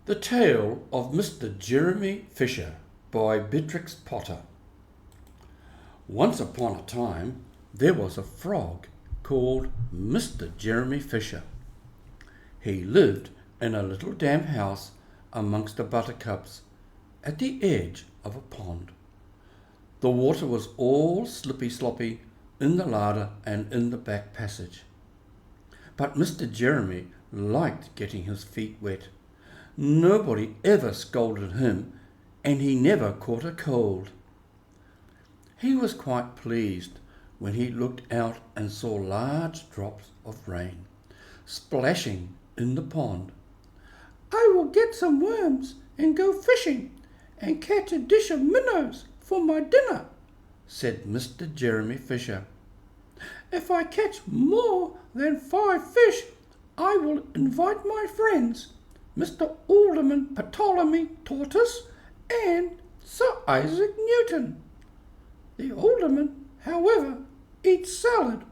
The Tale of Mr. Jeremy Fisher by Beatrix Potter. Once upon a time, there was a frog called Mr. Jeremy Fisher. He lived in a little damp house amongst the buttercups at the edge of a pond. The water was all slippy-sloppy in the larder and in the back passage. But Mr. Jeremy liked getting his feet wet. Nobody ever scolded him, and he never caught a cold. He was quite pleased when he looked out and saw large drops of rain splashing in the pond. "I will get some worms and go fishing and catch a dish of minnows for my dinner," said Mr. Jeremy Fisher. "If I catch more than 5 fish, I will invite my friends, Mr. Alderman Ptolemy Tortoise and Sir Isaac Newton. The alderman, however, eats salad."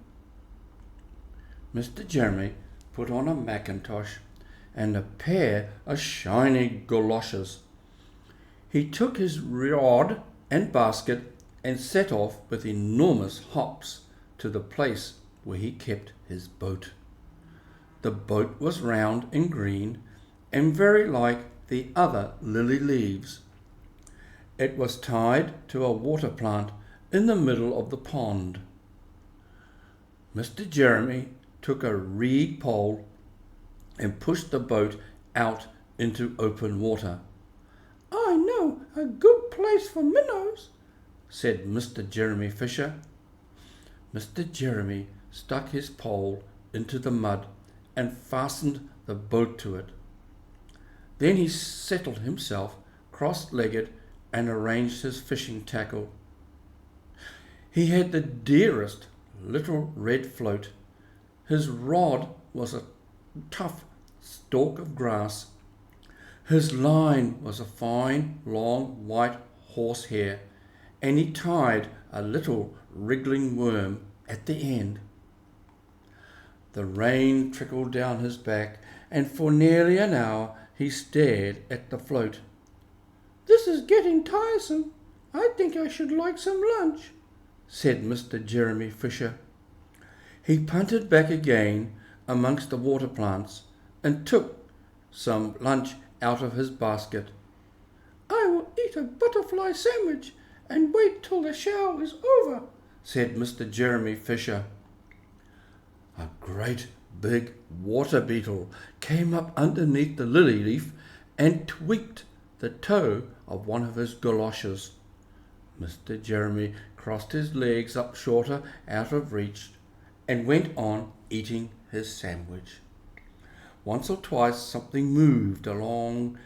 Mr. Jeremy put on a mackintosh and a pair of shiny goloshes. He took his rod and basket and set off with enormous hops to the place where he kept his boat. The boat was round and green and very like the other lily leaves. It was tied to a water plant in the middle of the pond. Mr. Jeremy took a reed pole and pushed the boat out into open water. "I know a good place for minnows," said Mr. Jeremy Fisher. Mr. Jeremy stuck his pole into the mud and fastened the boat to it. Then he settled himself cross-legged and arranged his fishing tackle. He had the dearest little red float. His rod was a tough stalk of grass. His line was a fine, long, white horsehair, and he tied a little wriggling worm at the end. The rain trickled down his back, and for nearly an hour he stared at the float. "This is getting tiresome. I think I should like some lunch," said Mr. Jeremy Fisher. He punted back again amongst the water plants and took some lunch out of his basket. "I will eat a butterfly sandwich and wait till the shower is over," said Mr. Jeremy Fisher. A great big water beetle came up underneath the lily leaf and tweaked the toe of one of his goloshes. Mr. Jeremy crossed his legs up shorter out of reach and went on eating his sandwich. Once or twice something moved along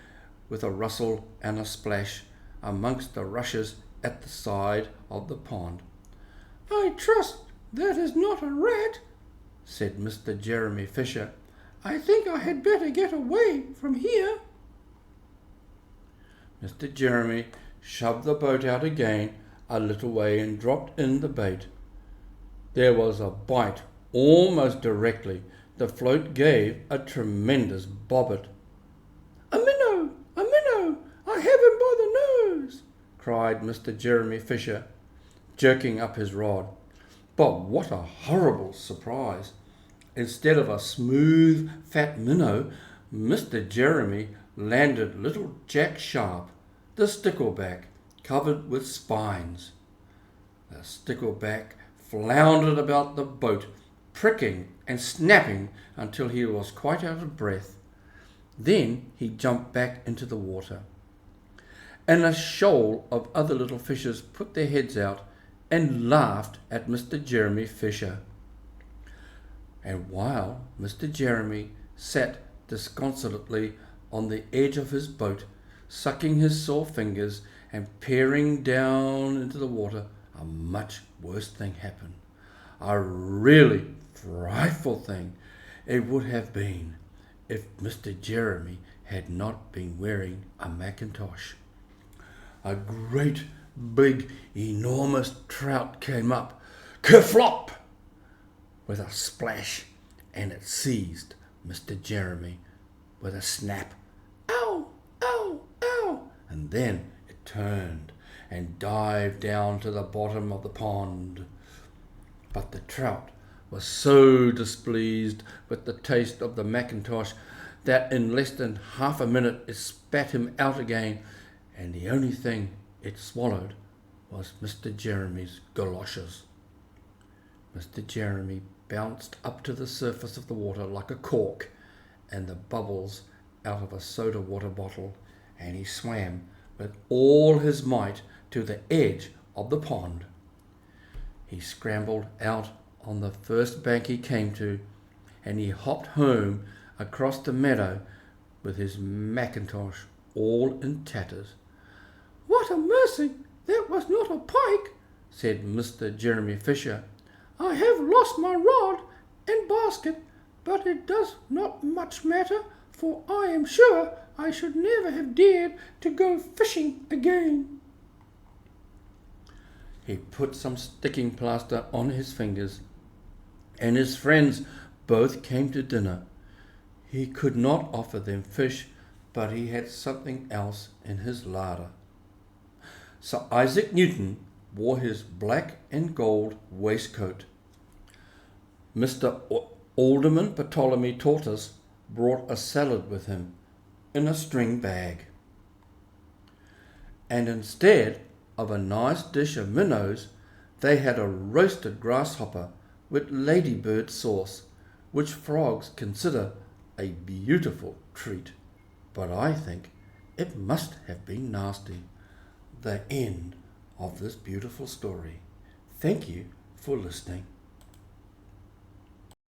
with a rustle and a splash amongst the rushes at the side of the pond. "I trust that is not a rat," said Mr. Jeremy Fisher. "I think I had better get away from here." Mr. Jeremy shoved the boat out again a little way and dropped in the bait. There was a bite almost directly. The float gave a tremendous bobbit. "A minnow! A minnow! I have him by the nose!" cried Mr. Jeremy Fisher, jerking up his rod. But what a horrible surprise! Instead of a smooth, fat minnow, Mr. Jeremy landed little Jack Sharp, the stickleback, covered with spines. The stickleback floundered about the boat, pricking and snapping until he was quite out of breath. Then he jumped back into the water, and a shoal of other little fishes put their heads out and laughed at Mr. Jeremy Fisher. And while Mr. Jeremy sat disconsolately on the edge of his boat, sucking his sore fingers and peering down into the water, a much worse thing happened. A really frightful thing it would have been if Mr. Jeremy had not been wearing a mackintosh. A great big, enormous trout came up, kerflop, with a splash, and it seized Mr. Jeremy with a snap. "Ow! and then it turned and dived down to the bottom of the pond. But the trout was so displeased with the taste of the mackintosh that in less than half a minute it spat him out again, and the only thing it swallowed was Mr. Jeremy's goloshes. Mr. Jeremy bounced up to the surface of the water like a cork and the bubbles out of a soda water bottle, and he swam with all his might to the edge of the pond. He scrambled out on the first bank he came to, and he hopped home across the meadow with his mackintosh all in tatters. "What a mercy that was not a pike," said Mr. Jeremy Fisher. "I have lost my rod and basket, but it does not much matter, for I am sure I should never have dared to go fishing again." He put some sticking plaster on his fingers, and his friends both came to dinner. He could not offer them fish, but he had something else in his larder. Sir Isaac Newton wore his black and gold waistcoat. Mr. Alderman Ptolemy Tortoise brought a salad with him in a string bag. And instead of a nice dish of minnows, they had a roasted grasshopper with ladybird sauce, which frogs consider a beautiful treat. But I think it must have been nasty. The end of this beautiful story. Thank you for listening.